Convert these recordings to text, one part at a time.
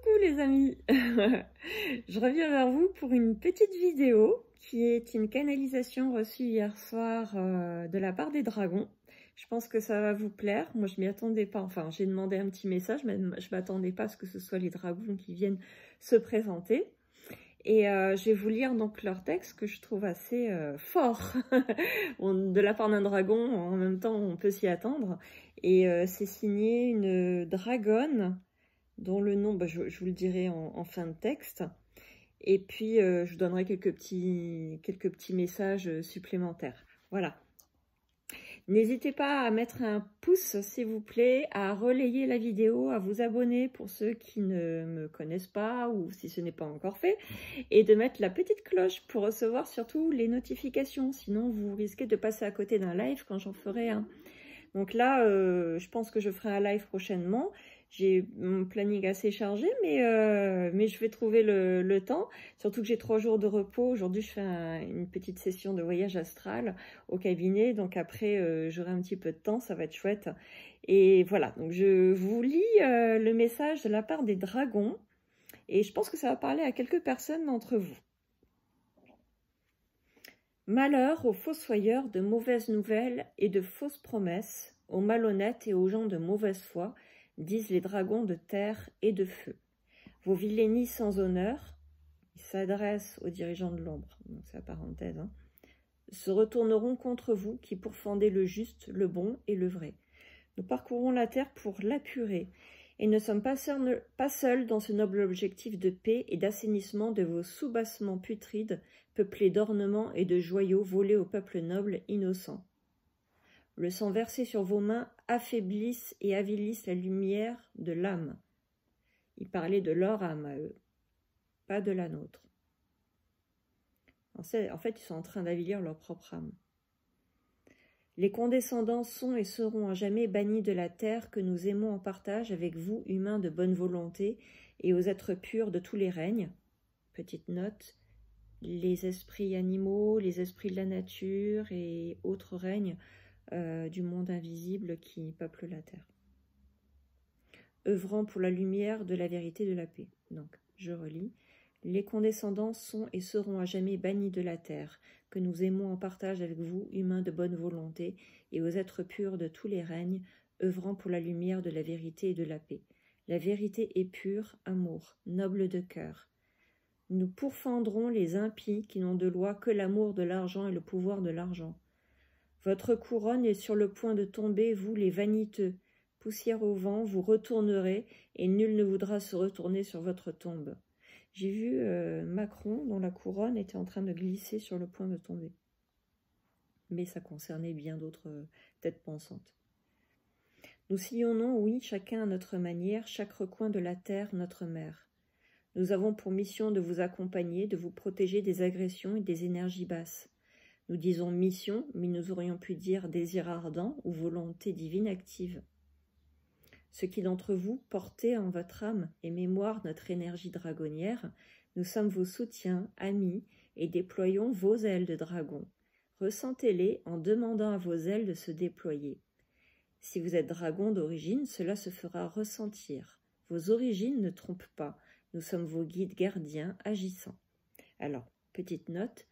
Coucou les amis. Je reviens vers vous pour une petite vidéo qui est une canalisation reçue hier soir de la part des dragons. Je pense que ça va vous plaire. Moi je m'y attendais pas, enfin j'ai demandé un petit message, mais je m'attendais pas à ce que ce soit les dragons qui viennent se présenter. Et je vais vous lire donc leur texte que je trouve assez fort. De la part d'un dragon, en même temps on peut s'y attendre. Et c'est signé une dragonne dont le nom, je vous le dirai en fin de texte. Et puis, je vous donnerai quelques petits messages supplémentaires. Voilà. N'hésitez pas à mettre un pouce, s'il vous plaît, à relayer la vidéo, à vous abonner pour ceux qui ne me connaissent pas ou si ce n'est pas encore fait, et de mettre la petite cloche pour recevoir surtout les notifications. Sinon, vous risquez de passer à côté d'un live quand j'en ferai un. Donc là, je pense que je ferai un live prochainement. J'ai mon planning assez chargé, mais je vais trouver le temps. Surtout que j'ai 3 jours de repos. Aujourd'hui, je fais une petite session de voyage astral au cabinet. Donc après, j'aurai un petit peu de temps. Ça va être chouette. Et voilà, donc je vous lis le message de la part des dragons. Et je pense que ça va parler à quelques personnes d'entre vous. Malheur aux fossoyeurs de mauvaises nouvelles et de fausses promesses, aux malhonnêtes et aux gens de mauvaise foi, disent les dragons de terre et de feu. Vos vilainies sans honneur, ils s'adressent aux dirigeants de l'ombre, c'est la parenthèse, se retourneront contre vous qui pourfendez le juste, le bon et le vrai. Nous parcourons la terre pour l'apurer, et ne sommes pas seuls dans ce noble objectif de paix et d'assainissement de vos soubassements putrides, peuplés d'ornements et de joyaux volés au peuple noble innocent. Le sang versé sur vos mains affaiblisse et avilisse la lumière de l'âme. Ils parlaient de leur âme à eux, pas de la nôtre. En fait, ils sont en train d'avilir leur propre âme. Les condescendants sont et seront à jamais bannis de la terre que nous aimons en partage avec vous, humains de bonne volonté, et aux êtres purs de tous les règnes. Petite note, les esprits animaux, les esprits de la nature et autres règnes du monde invisible qui peuple la terre. Œuvrant pour la lumière de la vérité de la paix. Donc, je relis. Les condescendants sont et seront à jamais bannis de la terre, que nous aimons en partage avec vous, humains de bonne volonté, et aux êtres purs de tous les règnes, œuvrant pour la lumière de la vérité et de la paix. La vérité est pure, amour, noble de cœur. Nous pourfendrons les impies qui n'ont de loi que l'amour de l'argent et le pouvoir de l'argent. Votre couronne est sur le point de tomber, vous les vaniteux. Poussière au vent, vous retournerez, et nul ne voudra se retourner sur votre tombe. J'ai vu Macron, dont la couronne était en train de glisser sur le point de tomber. Mais ça concernait bien d'autres têtes pensantes. Nous sillonnons, oui, chacun à notre manière, chaque recoin de la terre, notre mère. Nous avons pour mission de vous accompagner, de vous protéger des agressions et des énergies basses. Nous disons mission, mais nous aurions pu dire désir ardent ou volonté divine active. Ce qui d'entre vous portez en votre âme et mémoire notre énergie dragonnière, nous sommes vos soutiens, amis, et déployons vos ailes de dragon. Ressentez-les en demandant à vos ailes de se déployer. Si vous êtes dragon d'origine, cela se fera ressentir. Vos origines ne trompent pas, nous sommes vos guides gardiens agissants. Alors, petite note,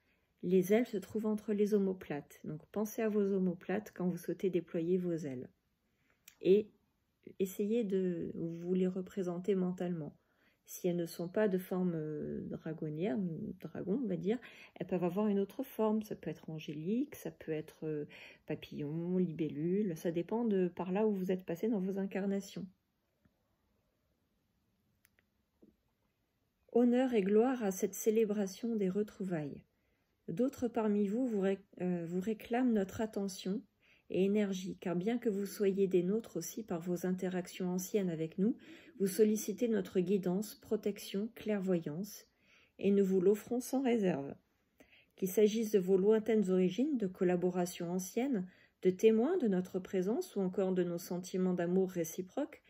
les ailes se trouvent entre les omoplates, donc pensez à vos omoplates quand vous souhaitez déployer vos ailes. Et essayez de vous les représenter mentalement. Si elles ne sont pas de forme dragonnière, dragon on va dire, elles peuvent avoir une autre forme. Ça peut être angélique, ça peut être papillon, libellule, ça dépend de par là où vous êtes passé dans vos incarnations. Honneur et gloire à cette célébration des retrouvailles. D'autres parmi vous vous réclament notre attention et énergie, car bien que vous soyez des nôtres aussi par vos interactions anciennes avec nous, vous sollicitez notre guidance, protection, clairvoyance, et nous vous l'offrons sans réserve. Qu'il s'agisse de vos lointaines origines, de collaborations anciennes, de témoins de notre présence ou encore de nos sentiments d'amour réciproques,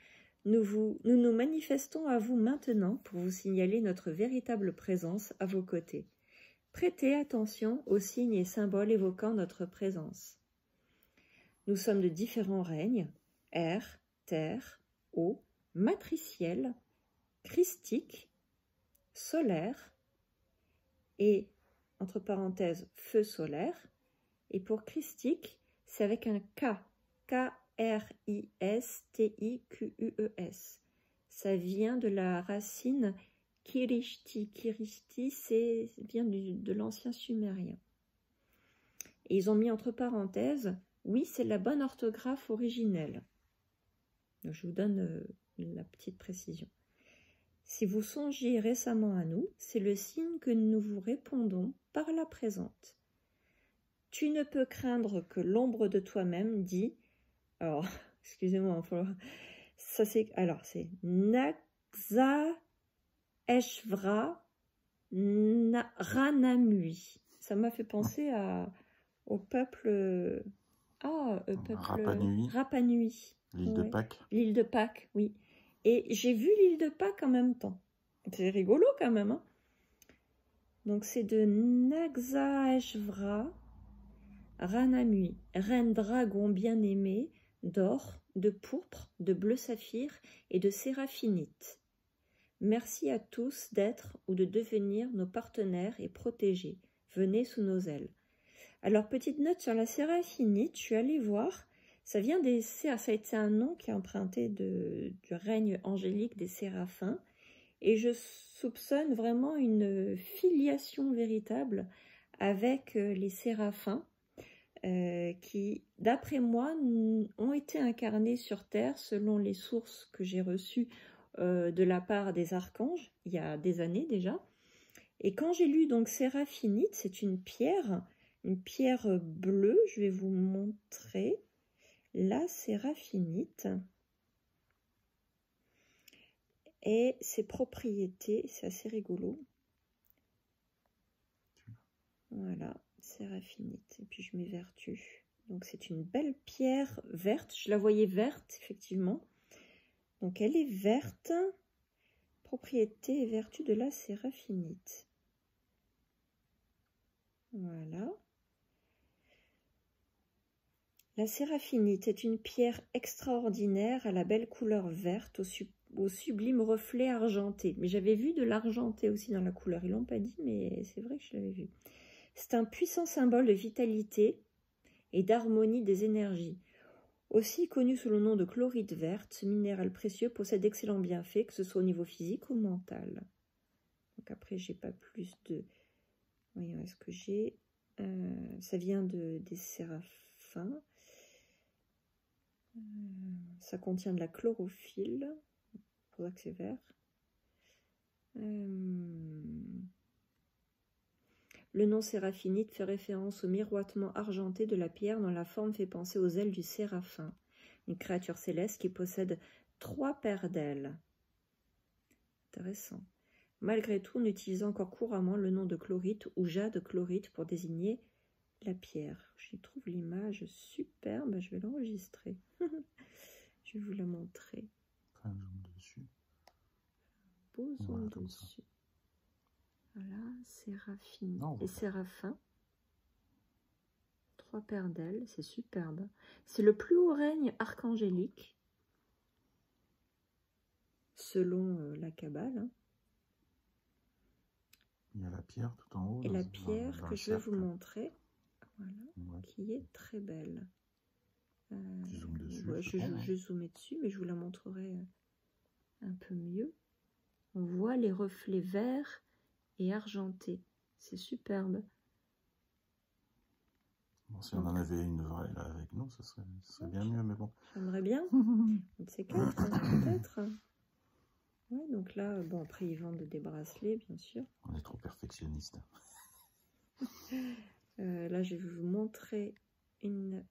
nous nous manifestons à vous maintenant pour vous signaler notre véritable présence à vos côtés. Prêtez attention aux signes et symboles évoquant notre présence. Nous sommes de différents règnes, air, terre, eau, matriciel, christique, solaire, et entre parenthèses, feu solaire. Et pour christique, c'est avec un K, K-R-I-S-T-I-Q-U-E-S. Ça vient de la racine kirishti. Kirishti, vient de l'ancien sumérien. Et ils ont mis entre parenthèses, oui, c'est la bonne orthographe originelle. Donc, je vous donne la petite précision. Si vous songiez récemment à nous, c'est le signe que nous vous répondons par la présente. Tu ne peux craindre que l'ombre de toi-même dit, alors, excusez-moi, ça c'est, alors c'est Naxa Eshvra Ranamui. Ça m'a fait penser au peuple, Rapa Nui. L'île de Pâques. L'île de Pâques, oui. Et j'ai vu l'île de Pâques en même temps. C'est rigolo quand même, hein. Donc c'est de Naxaeshvra Ranamui, reine dragon bien-aimée, d'or, de pourpre, de bleu saphir et de séraphinite. Merci à tous d'être ou de devenir nos partenaires et protégés. Venez sous nos ailes. Alors, petite note sur la séraphinite, je suis allée voir, ça vient ça a été un nom qui est emprunté du règne angélique des séraphins, et je soupçonne vraiment une filiation véritable avec les séraphins, qui, d'après moi, ont été incarnés sur Terre selon les sources que j'ai reçues de la part des archanges, il y a des années déjà. Et quand j'ai lu donc séraphinite, c'est une pierre bleue, je vais vous montrer la séraphinite et ses propriétés, c'est assez rigolo. Voilà, séraphinite, et puis je m'évertue. Donc c'est une belle pierre verte, je la voyais verte effectivement. Donc elle est verte, propriété et vertu de la séraphinite. Voilà. La séraphinite est une pierre extraordinaire à la belle couleur verte, au sublime reflet argenté. Mais j'avais vu de l'argenté aussi dans la couleur, ils l'ont pas dit, mais c'est vrai que je l'avais vu. C'est un puissant symbole de vitalité et d'harmonie des énergies. Aussi connu sous le nom de chlorite verte, ce minéral précieux possède d'excellents bienfaits, que ce soit au niveau physique ou mental. Donc après, j'ai pas plus de... Voyons, est-ce que j'ai... ça vient des séraphins. Ça contient de la chlorophylle. C'est pour ça que c'est vert. Le nom séraphinite fait référence au miroitement argenté de la pierre dont la forme fait penser aux ailes du séraphin, une créature céleste qui possède 3 paires d'ailes. Intéressant. Malgré tout, on utilise encore couramment le nom de chlorite ou jade chlorite pour désigner la pierre. Je trouve l'image superbe, je vais l'enregistrer. Je vais vous la montrer. Un zoom dessus. Beau zoom dessus. Voilà, séraphine et séraphin. 3 paires d'ailes, c'est superbe. C'est le plus haut règne archangélique, selon la Kabbale. Hein. Il y a la pierre tout en haut. Et la pierre que je vais vous montrer, voilà, qui est très belle. Tu zoomes dessus, ouais, je zoomais dessus, mais je vous la montrerai un peu mieux. On voit les reflets verts et argentés. C'est superbe. Bon, si on en avait une vraie là avec nous, ça serait bien mieux, mais bon. J'aimerais bien. On sait quatre, peut-être. Ouais, donc là, bon, après, ils vendent des bracelets, bien sûr. On est trop perfectionniste. Là, je vais vous montrer une...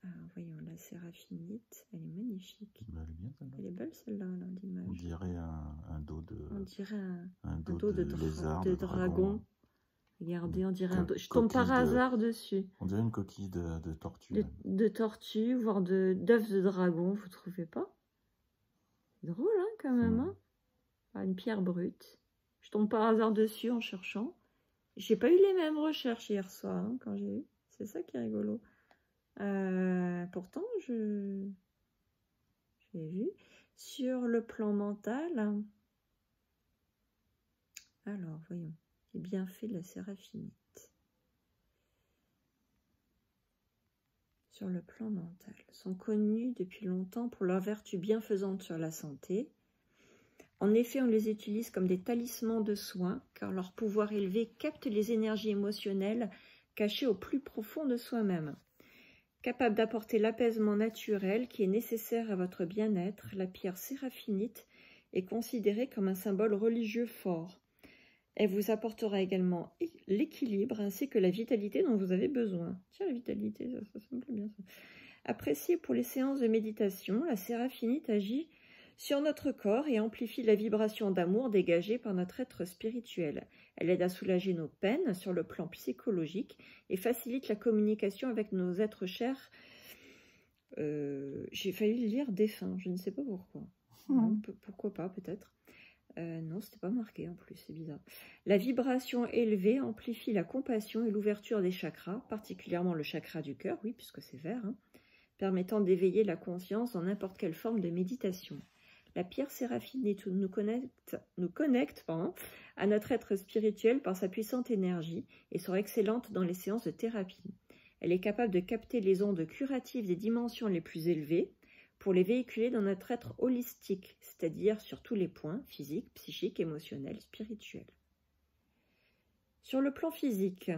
Alors, voyons, la séraphinite, elle est magnifique. Elle est bien celle-là. Elle est belle celle-là, d'image. On dirait un dos de... On dirait un dos de lézard, de dragon. Regardez, on dirait un dos. Je tombe par hasard dessus. On dirait une coquille de tortue. De tortue, voire d'œuf de dragon, vous trouvez pas? Drôle, hein, quand même. Hein, une pierre brute. Je tombe par hasard dessus en cherchant. J'ai pas eu les mêmes recherches hier soir, hein, quand j'ai eu. C'est ça qui est rigolo. Pourtant, je j'ai vu. Sur le plan mental, alors, voyons, les bienfaits de la séraphinite. Sur le plan mental, sont connus depuis longtemps pour leur vertu bienfaisante sur la santé. En effet, on les utilise comme des talismans de soins, car leur pouvoir élevé capte les énergies émotionnelles cachées au plus profond de soi-même. Capable d'apporter l'apaisement naturel qui est nécessaire à votre bien-être, la pierre séraphinite est considérée comme un symbole religieux fort. Elle vous apportera également l'équilibre ainsi que la vitalité dont vous avez besoin. Tiens, la vitalité, ça me plaît bien. Ça. Appréciée pour les séances de méditation, la séraphinite agit sur notre corps et amplifie la vibration d'amour dégagée par notre être spirituel. Elle aide à soulager nos peines sur le plan psychologique et facilite la communication avec nos êtres chers. J'ai failli lire défunts, je ne sais pas pourquoi. Pourquoi pas, peut-être. Non, c'était pas marqué en plus, c'est bizarre. La vibration élevée amplifie la compassion et l'ouverture des chakras, particulièrement le chakra du cœur, oui, puisque c'est vert, hein, permettant d'éveiller la conscience dans n'importe quelle forme de méditation. La pierre séraphinite nous connecte à notre être spirituel par sa puissante énergie et sera excellente dans les séances de thérapie. Elle est capable de capter les ondes curatives des dimensions les plus élevées, pour les véhiculer dans notre être holistique, c'est-à-dire sur tous les points, physiques, psychiques, émotionnels, spirituels. Sur le plan physique,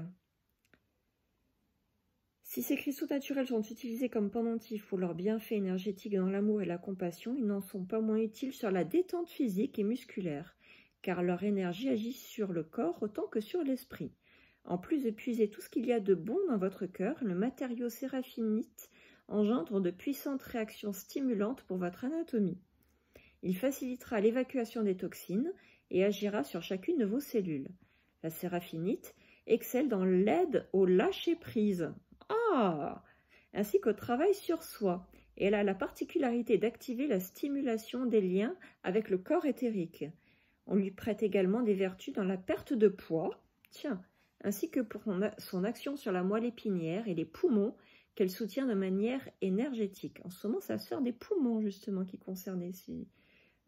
si ces cristaux naturels sont utilisés comme pendentifs pour leurs bienfaits énergétiques dans l'amour et la compassion, ils n'en sont pas moins utiles sur la détente physique et musculaire, car leur énergie agit sur le corps autant que sur l'esprit. En plus de puiser tout ce qu'il y a de bon dans votre cœur, le matériau séraphinite engendre de puissantes réactions stimulantes pour votre anatomie. Il facilitera l'évacuation des toxines et agira sur chacune de vos cellules. La séraphinite excelle dans l'aide au lâcher-prise, ainsi qu'au travail sur soi, et elle a la particularité d'activer la stimulation des liens avec le corps éthérique. On lui prête également des vertus dans la perte de poids, ainsi que pour son action sur la moelle épinière et les poumons, qu'elle soutient de manière énergétique. En ce moment, ça sort des poumons, justement, qui concernaient,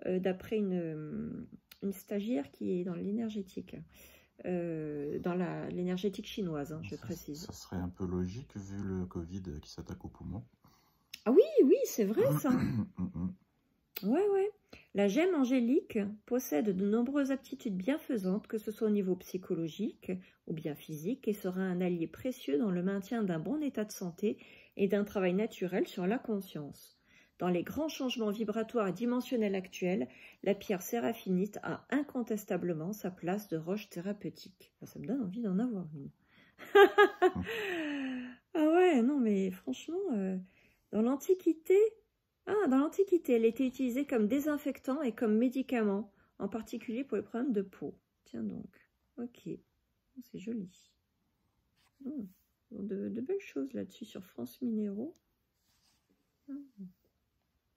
d'après une stagiaire qui est dans l'énergétique, dans l'énergétique chinoise, hein, je précise. Ça serait un peu logique, vu le Covid qui s'attaque aux poumons. Ah oui, oui, c'est vrai, ça. Ouais. La gemme angélique possède de nombreuses aptitudes bienfaisantes, que ce soit au niveau psychologique ou bien physique, et sera un allié précieux dans le maintien d'un bon état de santé et d'un travail naturel sur la conscience. Dans les grands changements vibratoires et dimensionnels actuels, la pierre séraphinite a incontestablement sa place de roche thérapeutique. Ça me donne envie d'en avoir une. Ah ouais, non mais franchement, dans l'Antiquité... dans l'Antiquité, elle était utilisée comme désinfectant et comme médicament, en particulier pour les problèmes de peau. Tiens donc, ok, c'est joli. De belles choses là-dessus sur France Minéraux.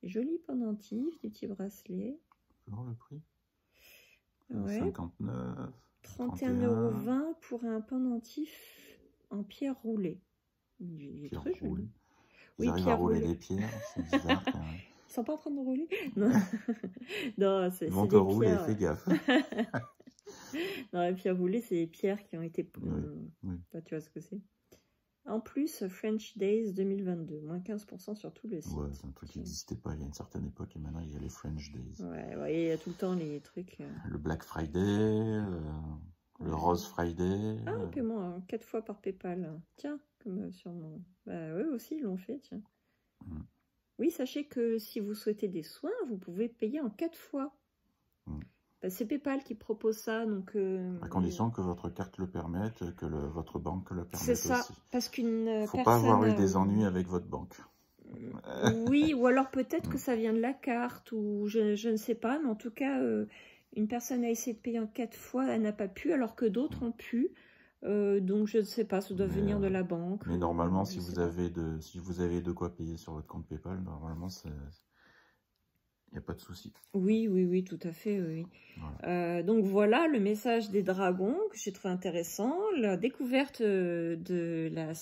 Joli pendentif, des petits bracelets. Comment le prix? Ouais. 59. 31,20 € pour un pendentif en pierre roulée. Il est très joli. Ils arrivent à rouler les pierres, c'est bizarre quand même. Ils sont pas en train de rouler? Non, non c'est ils vont des te rouler, pierres. fais gaffe. Non, les pierres roulées, c'est des pierres qui ont été... Oui. Tu vois ce que c'est. En plus, French Days 2022, moins 15% sur tout le site. Ouais, c'est un truc qui n'existait pas il y a une certaine époque et maintenant il y a les French Days. Ouais, il y a tout le temps les trucs... Le Black Friday, le Rose Friday. Paiement 4 fois par PayPal. Tiens, comme sur mon... Bah, eux aussi, ils l'ont fait, tiens. Oui, sachez que si vous souhaitez des soins, vous pouvez payer en 4 fois. Bah, c'est PayPal qui propose ça, donc... à condition que votre carte le permette, que votre banque le permette. C'est ça, aussi. parce qu'une Faut pas avoir eu des ennuis avec votre banque. Oui, ou alors peut-être que ça vient de la carte, ou je ne sais pas, mais en tout cas, une personne a essayé de payer en 4 fois, elle n'a pas pu, alors que d'autres ont pu. Donc je ne sais pas, ça doit venir de la banque. Mais normalement, si vous avez de quoi payer sur votre compte PayPal, normalement, il n'y a pas de souci. Oui, tout à fait, oui. Voilà. Donc voilà le message des dragons que j'ai trouvé intéressant. La découverte de la...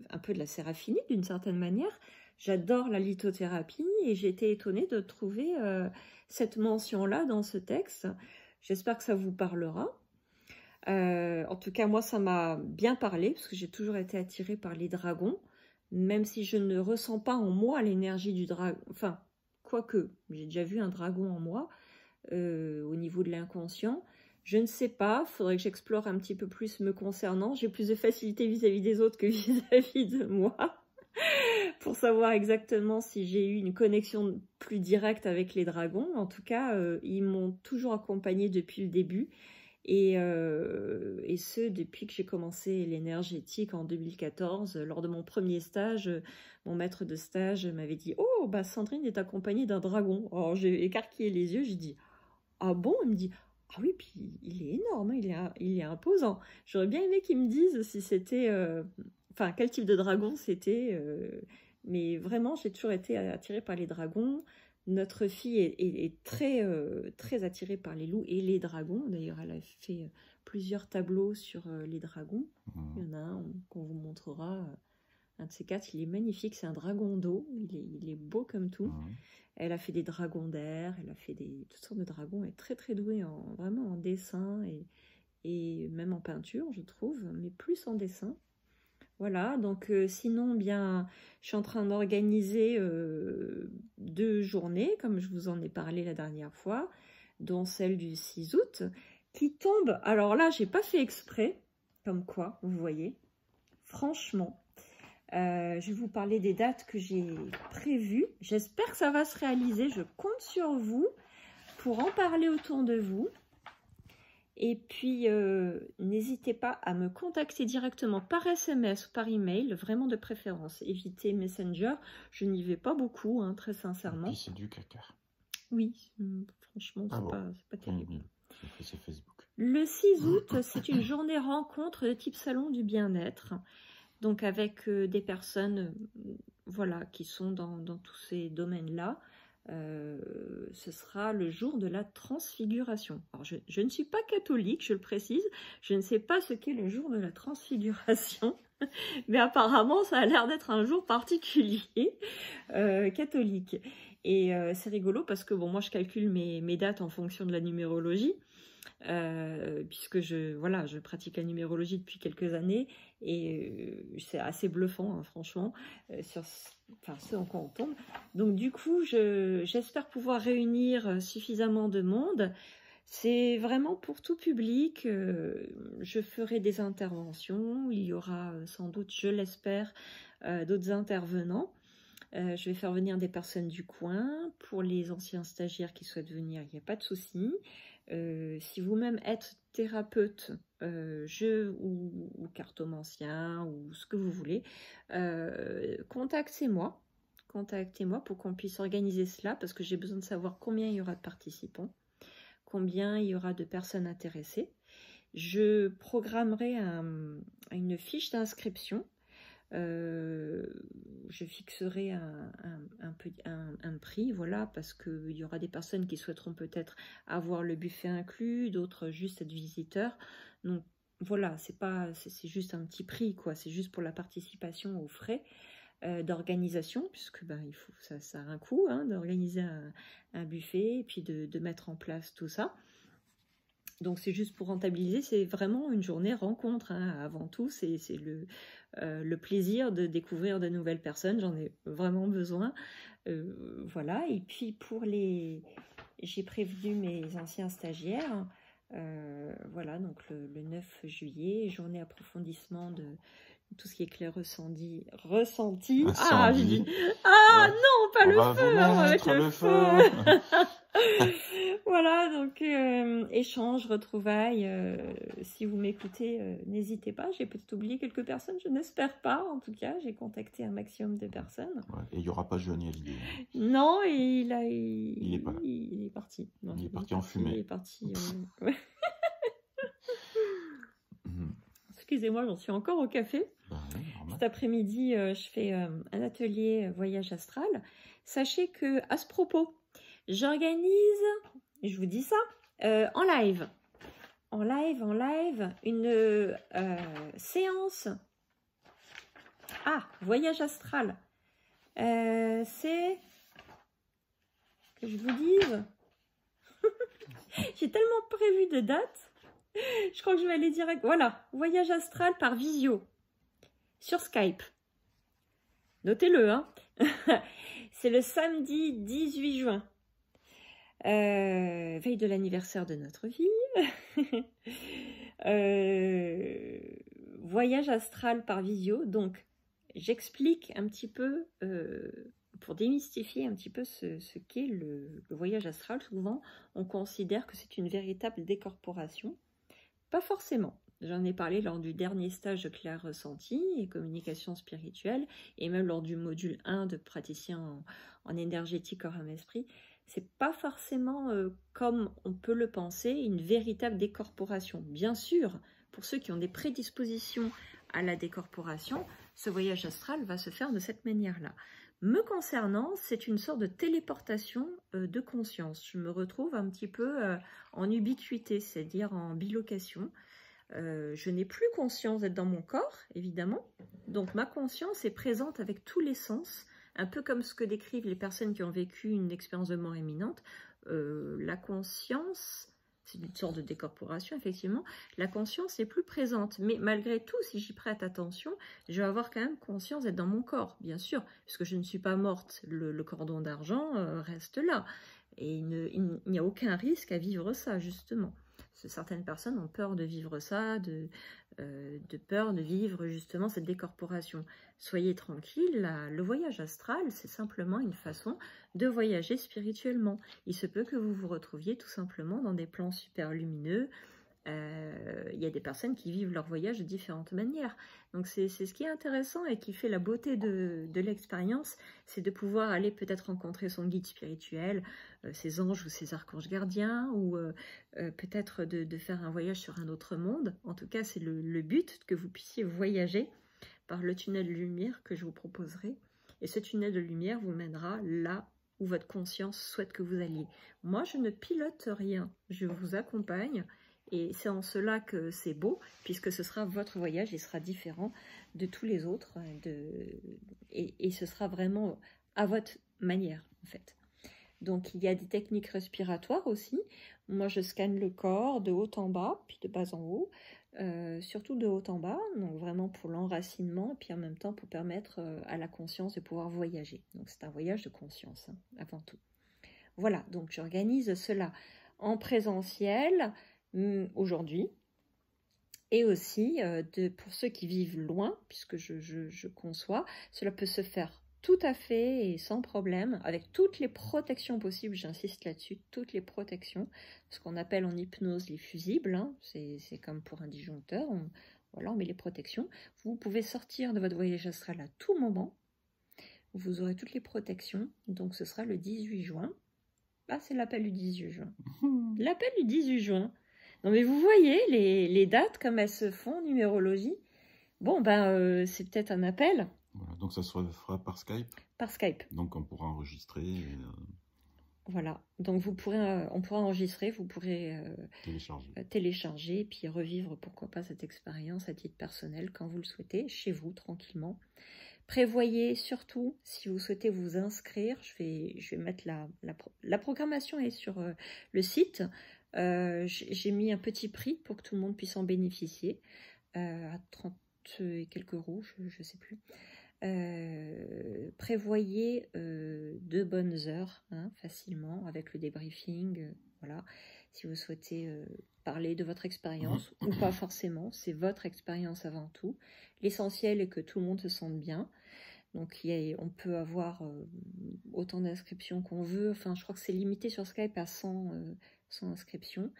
un peu de la séraphinite d'une certaine manière. J'adore la lithothérapie et j'ai été étonnée de trouver cette mention-là dans ce texte. J'espère que ça vous parlera. En tout cas, moi, ça m'a bien parlé parce que j'ai toujours été attirée par les dragons, même si je ne ressens pas en moi l'énergie du dragon. Enfin, quoique, j'ai déjà vu un dragon en moi au niveau de l'inconscient. Je ne sais pas, il faudrait que j'explore un petit peu plus me concernant. J'ai plus de facilité vis-à-vis des autres que vis-à-vis de moi pour savoir exactement si j'ai eu une connexion plus directe avec les dragons. En tout cas, ils m'ont toujours accompagnée depuis le début. Et ce, depuis que j'ai commencé l'énergétique en 2014, lors de mon premier stage, mon maître de stage m'avait dit « Oh, bah Sandrine est accompagnée d'un dragon ». Alors j'ai écarquillé les yeux, j'ai dit « Ah bon ?» Il me dit « Ah oui, puis il est énorme, il est imposant ». J'aurais bien aimé qu'il me dise si c'était... Enfin, quel type de dragon c'était. Mais vraiment, j'ai toujours été attirée par les dragons. Notre fille est très, très attirée par les loups et les dragons. D'ailleurs, elle a fait plusieurs tableaux sur les dragons. Il y en a un qu'on vous montrera. Un de ces quatre, il est magnifique. C'est un dragon d'eau. Il est beau comme tout. Elle a fait des dragons d'air. Elle a fait toutes sortes de dragons. Elle est très, très douée vraiment en dessin et même en peinture, je trouve. Mais plus en dessin. Voilà, donc sinon, bien, je suis en train d'organiser 2 journées, comme je vous en ai parlé la dernière fois, dont celle du 6 août, qui tombe, alors là, j'ai pas fait exprès, comme quoi, vous voyez, franchement, je vais vous parler des dates que j'ai prévues, j'espère que ça va se réaliser, je compte sur vous pour en parler autour de vous. Et puis, n'hésitez pas à me contacter directement par SMS ou par email, vraiment de préférence. Évitez Messenger, je n'y vais pas beaucoup, hein, très sincèrement. Et puis c'est du caca. Oui, franchement, c'est pas terrible. C'est Facebook. Le 6 août, c'est une journée rencontre de type salon du bien-être. Donc avec des personnes voilà, qui sont dans tous ces domaines-là. Ce sera le jour de la transfiguration. Alors, je ne suis pas catholique, je le précise, je ne sais pas ce qu'est le jour de la transfiguration, mais apparemment ça a l'air d'être un jour particulier catholique. Et c'est rigolo parce que bon, moi je calcule mes dates en fonction de la numérologie, puisque je pratique la numérologie depuis quelques années et c'est assez bluffant, hein, franchement, sur ce en quoi on tombe. Donc du coup, j'espère pouvoir réunir suffisamment de monde. C'est vraiment pour tout public. Je ferai des interventions. Il y aura sans doute, je l'espère, d'autres intervenants. Je vais faire venir des personnes du coin. Pour les anciens stagiaires qui souhaitent venir, il n'y a pas de souci. Si vous-même êtes thérapeute, ou cartomancien, ou ce que vous voulez, contactez-moi pour qu'on puisse organiser cela, parce que j'ai besoin de savoir combien il y aura de participants, combien il y aura de personnes intéressées. Je programmerai une fiche d'inscription. Je fixerai un prix, voilà, parce qu'il y aura des personnes qui souhaiteront peut-être avoir le buffet inclus, d'autres juste être visiteurs. Donc voilà, c'est juste un petit prix, quoi. C'est juste pour la participation aux frais d'organisation, puisque il faut ça a un coût, hein, d'organiser un buffet et puis de mettre en place tout ça. Donc c'est juste pour rentabiliser, c'est vraiment une journée rencontre, hein. Avant tout, c'est le plaisir de découvrir de nouvelles personnes, j'en ai vraiment besoin. Voilà, et puis j'ai prévenu mes anciens stagiaires, voilà, donc le 9 juillet, journée approfondissement de tout ce qui est clair ressenti. Ah, je dis, non, pas le feu, on va mettre le feu. Voilà, donc échange, retrouvailles. Si vous m'écoutez, n'hésitez pas. J'ai peut-être oublié quelques personnes, je n'espère pas. En tout cas, j'ai contacté un maximum de personnes. Ouais, et il n'y aura pas Johnny Hallyday. Non, il est pas là. Il est parti. Non, il est parti en fumée. Il est parti. Excusez-moi, j'en suis encore au café. Cet après-midi, je fais un atelier voyage astral. Sachez que, à ce propos, j'organise, je vous dis ça, en live, une séance voyage astral C'est... Que je vous dise... J'ai tellement prévu de dates. Je crois que je vais aller direct. Voilà, voyage astral par visio. Sur Skype. Notez-le, hein. C'est le samedi 18 juin. Veille de l'anniversaire de notre fille. Voyage astral par visio. Donc, j'explique un petit peu, pour démystifier un petit peu ce qu'est le voyage astral. Souvent, on considère que c'est une véritable décorporation. Pas forcément. J'en ai parlé lors du dernier stage de clair ressenti et communication spirituelle, et même lors du module 1 de praticien en énergétique corps âme esprit. C'est pas forcément comme on peut le penser, une véritable décorporation. Bien sûr, pour ceux qui ont des prédispositions à la décorporation, ce voyage astral va se faire de cette manière-là. Me concernant, c'est une sorte de téléportation de conscience. Je me retrouve un petit peu en ubiquité, c'est-à-dire en bilocation. Je n'ai plus conscience d'être dans mon corps, évidemment. Donc ma conscience est présente avec tous les sens, un peu comme ce que décrivent les personnes qui ont vécu une expérience de mort imminente. La conscience, c'est une sorte de décorporation, effectivement. La conscience est plus présente, mais malgré tout, si j'y prête attention, je vais avoir quand même conscience d'être dans mon corps, bien sûr, puisque je ne suis pas morte. Le cordon d'argent reste là. Et il n'y a aucun risque à vivre ça, justement. Certaines personnes ont peur de vivre ça, de peur de vivre justement cette décorporation. Soyez tranquille, le voyage astral, c'est simplement une façon de voyager spirituellement. Il se peut que vous vous retrouviez tout simplement dans des plans super lumineux. Il y a des personnes qui vivent leur voyage de différentes manières. Donc c'est ce qui est intéressant et qui fait la beauté de l'expérience, c'est de pouvoir aller peut-être rencontrer son guide spirituel, ses anges ou ses archanges gardiens, ou peut-être de faire un voyage sur un autre monde. En tout cas, c'est le but, que vous puissiez voyager par le tunnel de lumière que je vous proposerai. Et ce tunnel de lumière vous mènera là où votre conscience souhaite que vous alliez. Moi, je ne pilote rien, je vous accompagne. Et c'est en cela que c'est beau, puisque ce sera votre voyage, il sera différent de tous les autres, et ce sera vraiment à votre manière, en fait. Donc, il y a des techniques respiratoires aussi. Moi, je scanne le corps de haut en bas, puis de bas en haut, surtout de haut en bas, donc vraiment pour l'enracinement, puis en même temps pour permettre à la conscience de pouvoir voyager. Donc, c'est un voyage de conscience, hein, avant tout. Voilà, donc j'organise cela en présentiel, aujourd'hui, et aussi pour ceux qui vivent loin, puisque je conçois, cela peut se faire tout à fait et sans problème, avec toutes les protections possibles, j'insiste là-dessus, toutes les protections, ce qu'on appelle en hypnose les fusibles, hein, c'est comme pour un disjoncteur, voilà, on met les protections. Vous pouvez sortir de votre voyage astral à tout moment, vous aurez toutes les protections, donc ce sera le 18 juin. Ah, c'est l'appel du 18 juin. L'appel du 18 juin. Non mais vous voyez les dates comme elles se font, numérologie. Bon ben c'est peut-être un appel. Voilà, donc ça se fera par Skype. Par Skype. Donc on pourra enregistrer. Voilà, donc on pourra enregistrer, vous pourrez télécharger, puis revivre pourquoi pas cette expérience à titre personnel quand vous le souhaitez, chez vous tranquillement. Prévoyez surtout, si vous souhaitez vous inscrire, je vais mettre la programmation est sur le site. J'ai mis un petit prix pour que tout le monde puisse en bénéficier, à 30 et quelques euros, je ne sais plus. Prévoyez 2 bonnes heures, hein, facilement, avec le débriefing, voilà. Si vous souhaitez parler de votre expérience, ou pas forcément, c'est votre expérience avant tout. L'essentiel est que tout le monde se sente bien. Donc on peut avoir autant d'inscriptions qu'on veut. Enfin, je crois que c'est limité sur Skype à 100 inscriptions.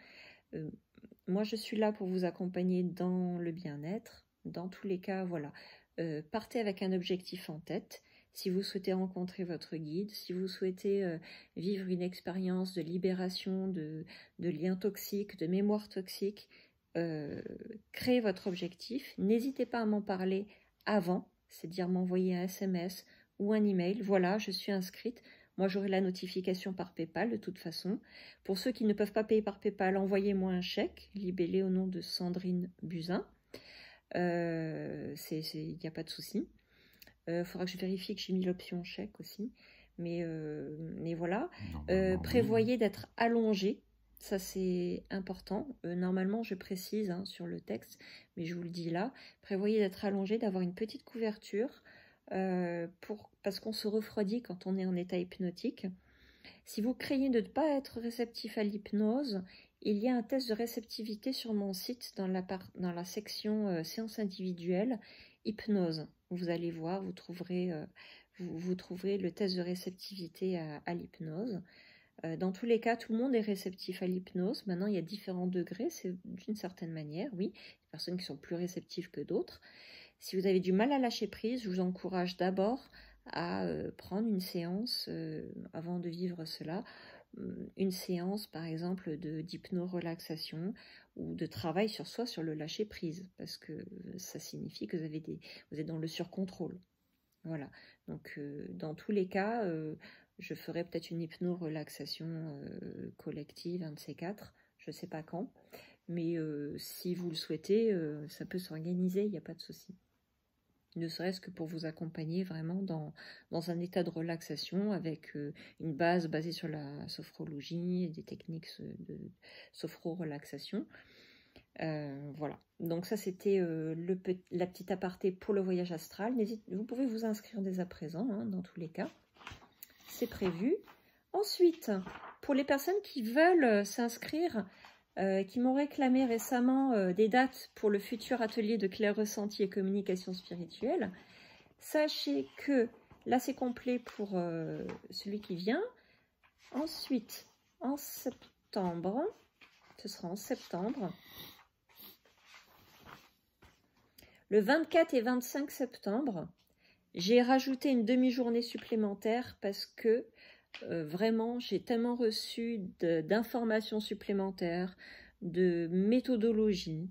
Moi, je suis là pour vous accompagner dans le bien-être. Dans tous les cas, voilà. Partez avec un objectif en tête. Si vous souhaitez rencontrer votre guide, si vous souhaitez vivre une expérience de libération de liens toxiques, de mémoire toxique, créez votre objectif. N'hésitez pas à m'en parler avant, c'est-à-dire m'envoyer un SMS ou un email. Voilà, je suis inscrite. Moi, j'aurai la notification par PayPal de toute façon. Pour ceux qui ne peuvent pas payer par PayPal, envoyez-moi un chèque libellé au nom de Sandrine Buzyn. Il n'y a pas de souci. Faudra que je vérifie que j'ai mis l'option chèque aussi. Mais voilà. Normalement, Prévoyez d'être allongé. Ça, c'est important. Normalement, je précise hein, sur le texte, mais je vous le dis là. Prévoyez d'être allongé, d'avoir une petite couverture parce qu'on se refroidit quand on est en état hypnotique. Si vous craignez de ne pas être réceptif à l'hypnose, il y a un test de réceptivité sur mon site dans la section séance individuelle hypnose. Vous allez voir, vous trouverez le test de réceptivité à l'hypnose. Dans tous les cas, tout le monde est réceptif à l'hypnose. Maintenant, il y a différents degrés, c'est d'une certaine manière, oui. Des personnes qui sont plus réceptives que d'autres. Si vous avez du mal à lâcher prise, je vous encourage d'abord à prendre une séance, avant de vivre cela, une séance par exemple d'hypno-relaxation ou de travail sur soi, sur le lâcher prise, parce que ça signifie que vous êtes dans le surcontrôle. Voilà, donc dans tous les cas, je ferai peut-être une hypno-relaxation collective, un de ces quatre, je ne sais pas quand, mais si vous le souhaitez, ça peut s'organiser, il n'y a pas de souci. Ne serait-ce que pour vous accompagner vraiment dans un état de relaxation avec une base basée sur la sophrologie et des techniques de sophro-relaxation. Voilà, donc ça c'était la petite aparté pour le voyage astral. Vous pouvez vous inscrire dès à présent, hein, dans tous les cas. C'est prévu. Ensuite, pour les personnes qui veulent s'inscrire, qui m'ont réclamé récemment des dates pour le futur atelier de clair ressenti et communication spirituelle, sachez que là c'est complet pour celui qui vient. Ensuite, en septembre, ce sera en septembre, le 24 et 25 septembre, j'ai rajouté une demi-journée supplémentaire parce que vraiment, j'ai tellement reçu d'informations supplémentaires, de méthodologie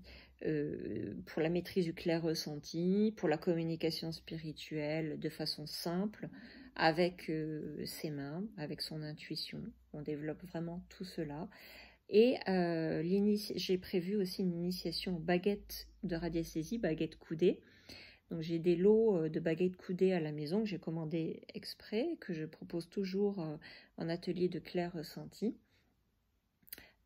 pour la maîtrise du clair ressenti, pour la communication spirituelle de façon simple, avec ses mains, avec son intuition. On développe vraiment tout cela. Et j'ai prévu aussi une initiation aux baguettes de radiesthésie, baguettes coudées. Donc j'ai des lots de baguettes coudées à la maison que j'ai commandé exprès, que je propose toujours en atelier de clair ressenti.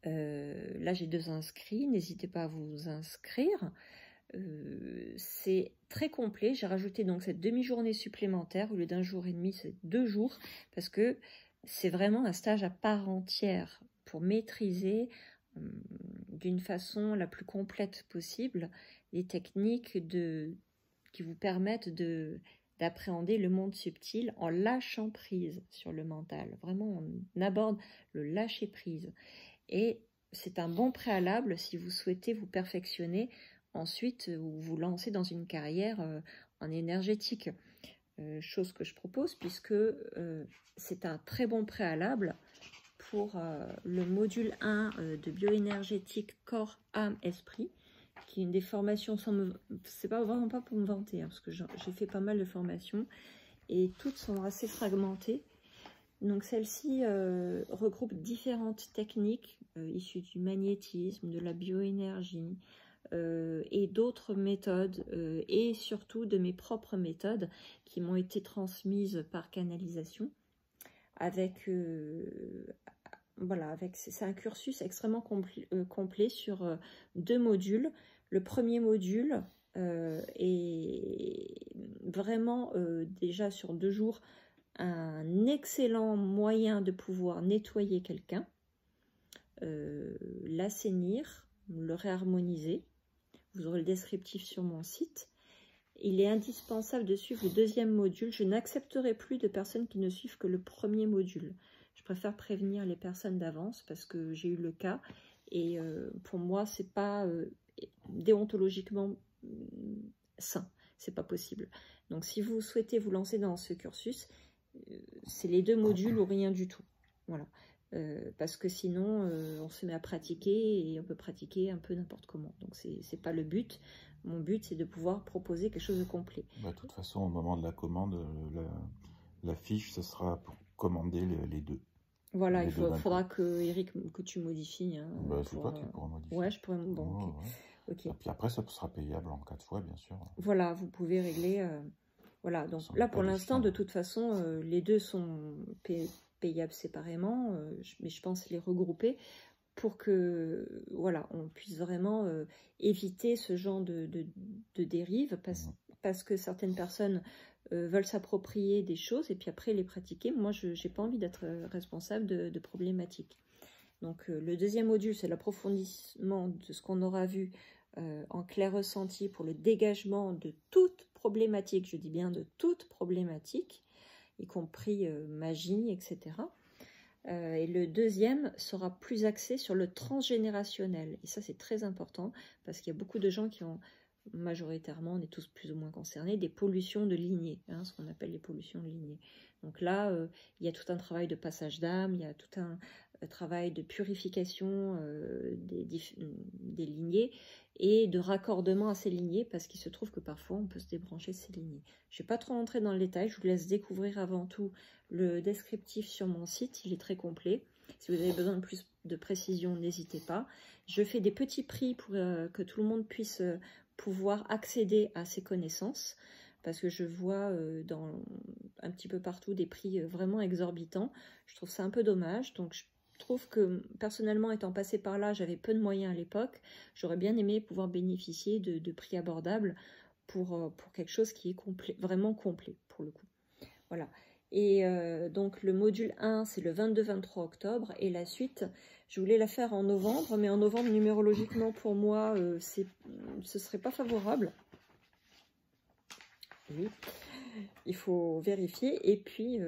Là j'ai 2 inscrits, n'hésitez pas à vous inscrire. C'est très complet, j'ai rajouté donc cette demi-journée supplémentaire, au lieu d'1 jour et demi, c'est 2 jours, parce que c'est vraiment un stage à part entière pour maîtriser d'une façon la plus complète possible les techniques qui vous permettent d'appréhender le monde subtil en lâchant prise sur le mental. Vraiment, on aborde le lâcher prise. Et c'est un bon préalable si vous souhaitez vous perfectionner ensuite ou vous lancer dans une carrière en énergétique. Chose que je propose puisque c'est un très bon préalable pour le module 1 de bioénergétique corps, âme, esprit, qui est une des formations, c'est vraiment pas pour me vanter, hein, parce que j'ai fait pas mal de formations et toutes sont assez fragmentées. Donc celle-ci regroupe différentes techniques issues du magnétisme, de la bioénergie et d'autres méthodes et surtout de mes propres méthodes qui m'ont été transmises par canalisation avec voilà, c'est un cursus extrêmement complet sur 2 modules. Le premier module est vraiment déjà sur 2 jours un excellent moyen de pouvoir nettoyer quelqu'un, l'assainir, le réharmoniser. Vous aurez le descriptif sur mon site. Il est indispensable de suivre le 2e module. Je n'accepterai plus de personnes qui ne suivent que le 1er module. Je préfère prévenir les personnes d'avance parce que j'ai eu le cas et pour moi c'est pas déontologiquement sain, c'est pas possible. Donc si vous souhaitez vous lancer dans ce cursus, c'est les 2 modules ou rien du tout. Voilà. Parce que sinon on se met à pratiquer et on peut pratiquer un peu n'importe comment. Donc c'est pas le but. Mon but c'est de pouvoir proposer quelque chose de complet. Bah, de toute façon, au moment de la commande, la fiche, ce sera pour commander les 2. Voilà, il faudra que Eric, que tu modifies. Hein, bah, c'est toi qui pourras modifier. Ouais, je pourrais. Bon, ouais. ok. Et puis après, ça sera payable en 4 fois, bien sûr. Voilà, vous pouvez régler Voilà, donc là pour l'instant, de toute façon, les deux sont payables séparément, mais je pense les regrouper pour que voilà, on puisse vraiment éviter ce genre de dérive, parce que certaines personnes veulent s'approprier des choses et puis après les pratiquer. Moi, je n'ai pas envie d'être responsable de problématiques. Donc le deuxième module, c'est l'approfondissement de ce qu'on aura vu en clair ressenti pour le dégagement de toute problématique, je dis bien de toute problématique, y compris magie, etc. Et le deuxième sera plus axé sur le transgénérationnel. Et ça, c'est très important parce qu'il y a beaucoup de gens qui ont, majoritairement, on est tous plus ou moins concernés, des pollutions de lignée, hein, ce qu'on appelle les pollutions de lignée. Donc là, il y a tout un travail de passage d'âme, il y a tout un travail de purification des lignées et de raccordement à ces lignées, parce qu'il se trouve que parfois on peut se débrancher de ces lignées. Je ne vais pas trop rentrer dans le détail, je vous laisse découvrir avant tout le descriptif sur mon site, il est très complet. Si vous avez besoin de plus de précision, n'hésitez pas. Je fais des petits prix pour que tout le monde puisse pouvoir accéder à ces connaissances, parce que je vois un petit peu partout des prix vraiment exorbitants. Je trouve ça un peu dommage, donc je trouve que personnellement, étant passé par là, j'avais peu de moyens à l'époque. J'aurais bien aimé pouvoir bénéficier de prix abordables pour quelque chose qui est complet, vraiment complet pour le coup. Voilà. Et donc le module 1, c'est le 22-23 octobre, et la suite, je voulais la faire en novembre, mais en novembre, numérologiquement, pour moi, ce serait pas favorable. Oui, il faut vérifier. Et puis,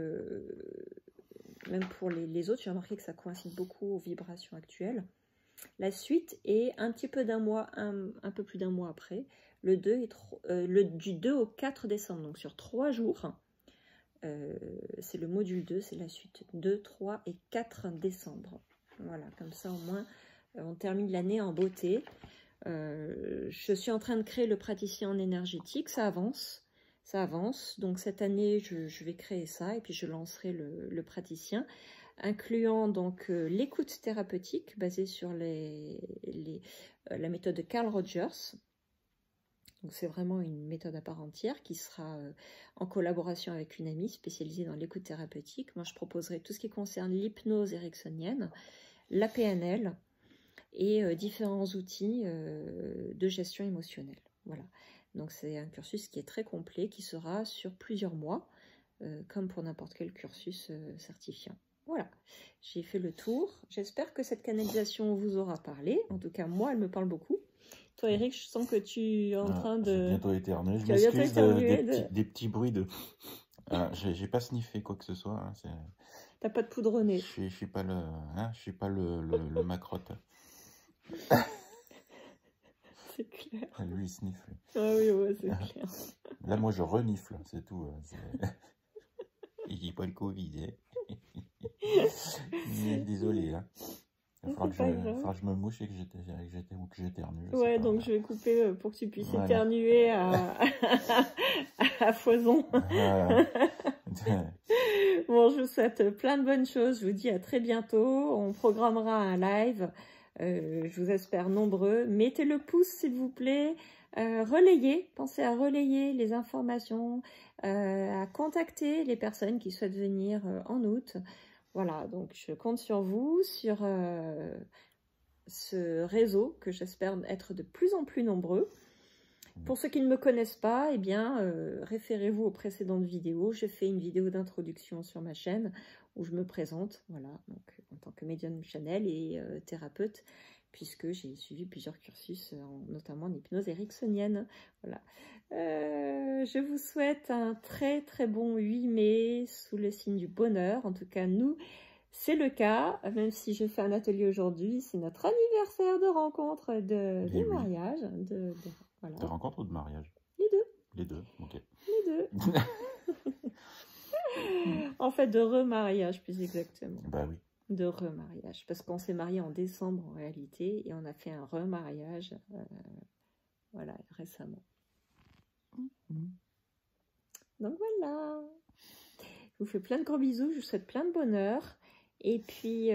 même pour les autres, j'ai remarqué que ça coïncide beaucoup aux vibrations actuelles. La suite est un petit peu d'un mois, un peu plus d'un mois après, du 2 au 4 décembre, donc sur 3 jours. C'est le module 2, c'est la suite 2, 3 et 4 décembre. Voilà, comme ça au moins on termine l'année en beauté. Je suis en train de créer le praticien en énergétique, ça avance. Donc cette année je vais créer ça et puis je lancerai le praticien, incluant donc l'écoute thérapeutique basée sur la méthode de Carl Rogers. Donc c'est vraiment une méthode à part entière qui sera en collaboration avec une amie spécialisée dans l'écoute thérapeutique. Moi, je proposerai tout ce qui concerne l'hypnose ericksonienne, la PNL et différents outils de gestion émotionnelle. Voilà. Donc c'est un cursus qui est très complet, qui sera sur plusieurs mois, comme pour n'importe quel cursus certifiant. Voilà, j'ai fait le tour. J'espère que cette canalisation vous aura parlé. En tout cas, moi, elle me parle beaucoup. Toi, Eric, je sens que tu es en train de... J'ai bientôt éternué. Je m'excuse des petits bruits de... j'ai pas sniffé quoi que ce soit. Hein, t'as pas de poudre au nez. Je suis pas le macrotte. C'est clair. Lui, il sniffe. Ah oui, ouais, c'est clair. Là, moi, je renifle, c'est tout. Il dit pas le Covid. Désolé. Hein. Il faudra que je me mouche et que j'éternue. Ouais, donc je vais couper pour que tu puisses éternuer à foison. Voilà. Bon, je vous souhaite plein de bonnes choses. Je vous dis à très bientôt. On programmera un live. Je vous espère nombreux. Mettez le pouce, s'il vous plaît. Relayez. Pensez à relayer les informations, à contacter les personnes qui souhaitent venir en août. Voilà, donc je compte sur vous, sur ce réseau que j'espère être de plus en plus nombreux. Pour ceux qui ne me connaissent pas, eh bien, référez-vous aux précédentes vidéos. J'ai fait une vidéo d'introduction sur ma chaîne où je me présente, voilà, donc en tant que médium Chanel et thérapeute, puisque j'ai suivi plusieurs cursus, notamment en hypnose ericksonienne. Voilà. Je vous souhaite un très très bon 8 mai sous le signe du bonheur. En tout cas, nous, c'est le cas, même si je fais un atelier aujourd'hui. C'est notre anniversaire de rencontre de mariage. Voilà. De rencontre ou de mariage? Les deux. Les deux, ok. Les deux. En fait, de remariage, plus exactement. Bah oui. De remariage. Parce qu'on s'est marié en décembre en réalité, et on a fait un remariage voilà, récemment. Donc voilà. Je vous fais plein de gros bisous, je vous souhaite plein de bonheur. Et puis,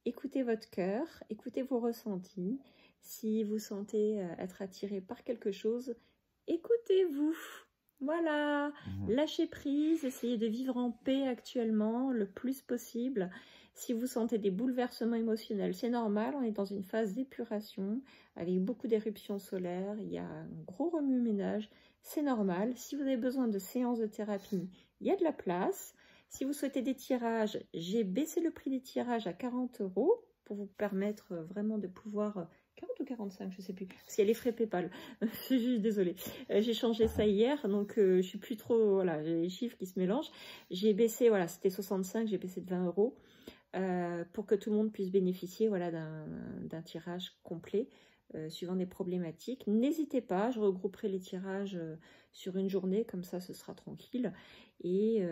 écoutez votre cœur, écoutez vos ressentis. Si vous sentez être attiré par quelque chose, écoutez-vous. Voilà, lâchez prise, essayez de vivre en paix actuellement le plus possible. Si vous sentez des bouleversements émotionnels, c'est normal, on est dans une phase d'épuration avec beaucoup d'éruptions solaires, il y a un gros remue-ménage, c'est normal. Si vous avez besoin de séances de thérapie, il y a de la place. Si vous souhaitez des tirages, j'ai baissé le prix des tirages à 40 € pour vous permettre vraiment de pouvoir... 40 ou 45, je sais plus, parce qu'il y a les frais PayPal. Je suis juste désolée. J'ai changé ça hier, donc je suis plus trop... Voilà, j'ai les chiffres qui se mélangent. J'ai baissé, voilà, c'était 65, j'ai baissé de 20 € pour que tout le monde puisse bénéficier, voilà, d'un tirage complet suivant des problématiques. N'hésitez pas, je regrouperai les tirages sur une journée, comme ça ce sera tranquille. Et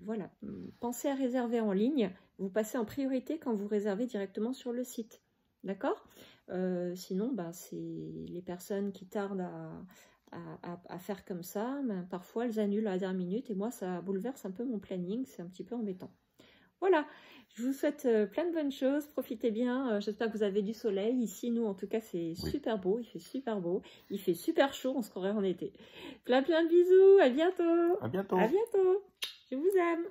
voilà, pensez à réserver en ligne. Vous passez en priorité quand vous réservez directement sur le site. D'accord? Sinon, c'est les personnes qui tardent à faire comme ça, parfois elles annulent à la dernière minute et moi ça bouleverse un peu mon planning, c'est un petit peu embêtant. Voilà, je vous souhaite plein de bonnes choses, profitez bien, j'espère que vous avez du soleil, ici nous en tout cas c'est super beau, il fait super beau, il fait super chaud, on se croirait en été. Plein de bisous, à bientôt. À bientôt. À bientôt, je vous aime.